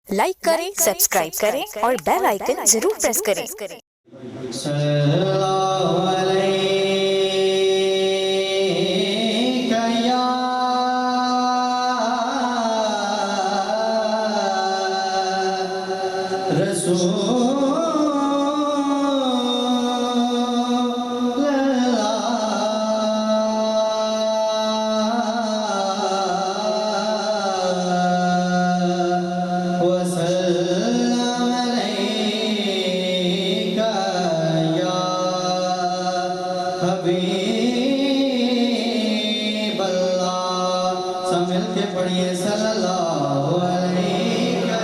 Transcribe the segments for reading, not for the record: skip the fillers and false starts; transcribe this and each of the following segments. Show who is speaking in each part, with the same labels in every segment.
Speaker 1: Like करें, subscribe करें और बेल आइकन जरूर प्रेस करें।
Speaker 2: सल्लल्लाहु अलैका या रसूलल्लाह वसल्लम अलैका या हबीबल्लाह। सब मिल के पढ़िए सल्लल्लाहु अलैका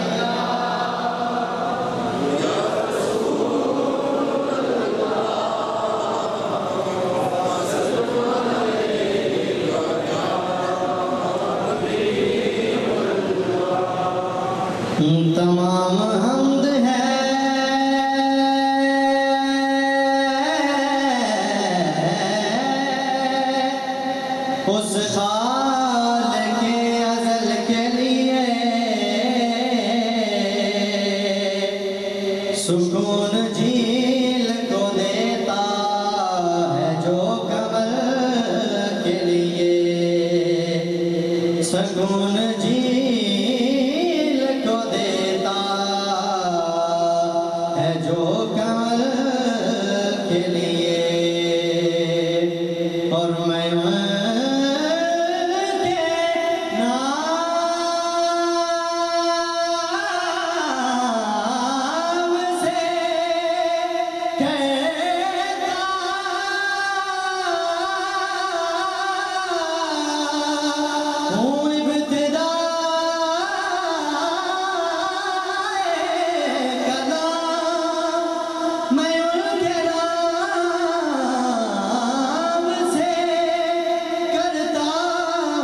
Speaker 2: तमाम हम्द है उस खालिक़े अज़ल के लिए, सुकून झील को देता है जो कमल के लिए, सुकून झील को देता है जो कमल के लिए। और मैं उनके नाम से कहता हूँ इब्तिदाए कलाम। मैं उनके नाम से करता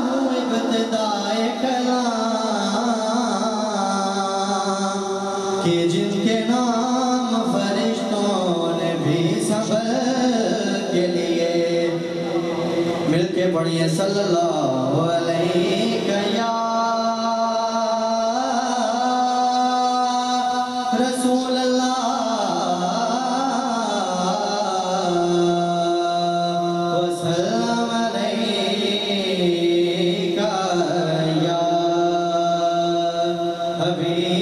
Speaker 2: हूँ इब्तिदाए कलाम, कि जिनके नाम फरिश्तों ने भी सबल के लिए। मिलके पढ़िए सल्लल्लाहु अलैका या रसूलल्लाह वसल्लम अलैका या हबीबल्लाह।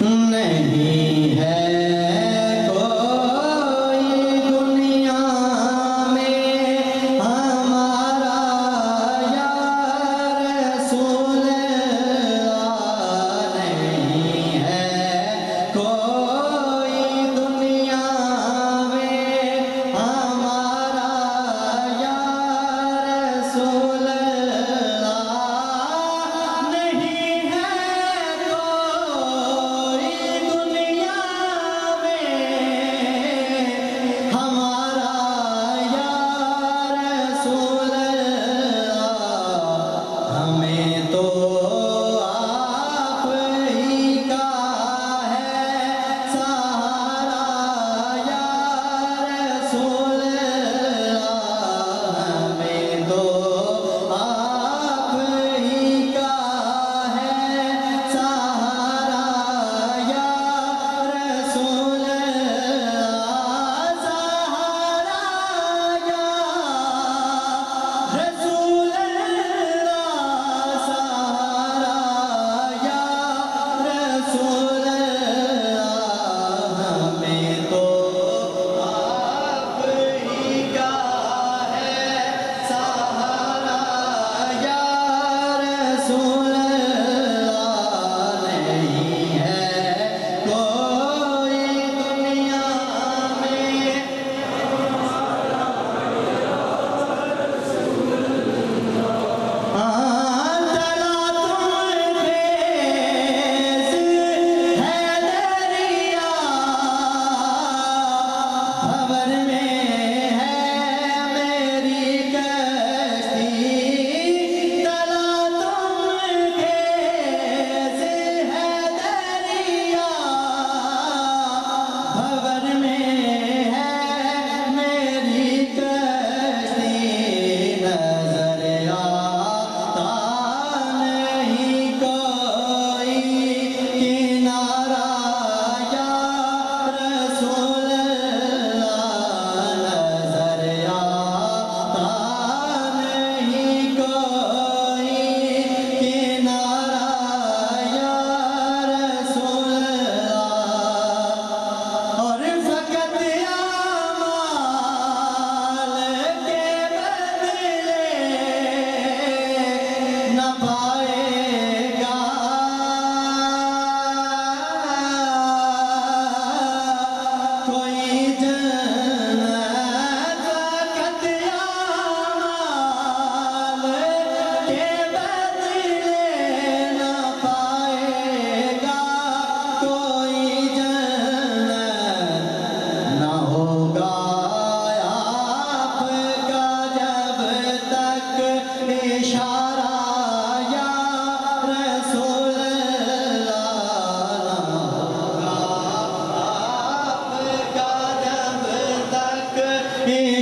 Speaker 2: नहीं है कोई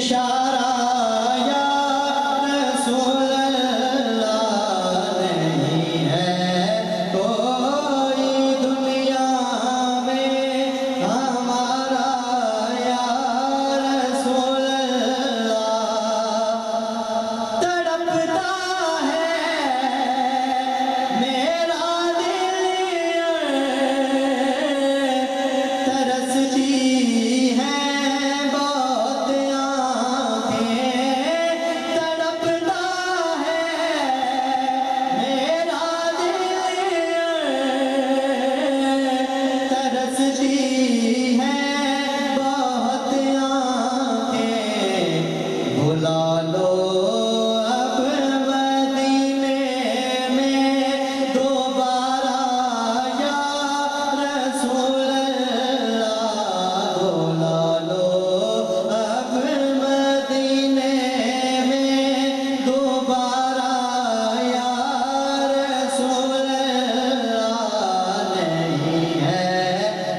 Speaker 2: इशारा या रसूल अल्लाह नहीं है कोई दुनिया में हमारा या रसूल अल्लाह। तड़पता है मेरा दिल, तरसती है बहुत आँखें। तड़पता है मेरा दिल, तरसती है बहुत आँखें। बुला लो अब मदीने में दोबारा या रसूल अल्लाह। बुला लो अब मदीने में दोबारा या रसूल अल्लाह। नहीं है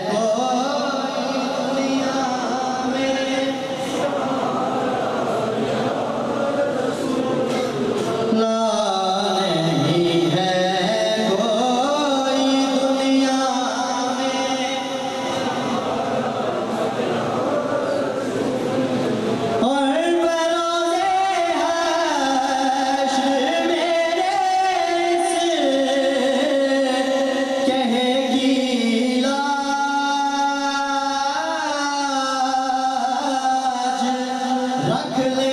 Speaker 2: कोई दुनिया में ला नहीं है कोई दुनिया में। और बरोज़े हश्र मेरे से कहेगी लाज, रख ले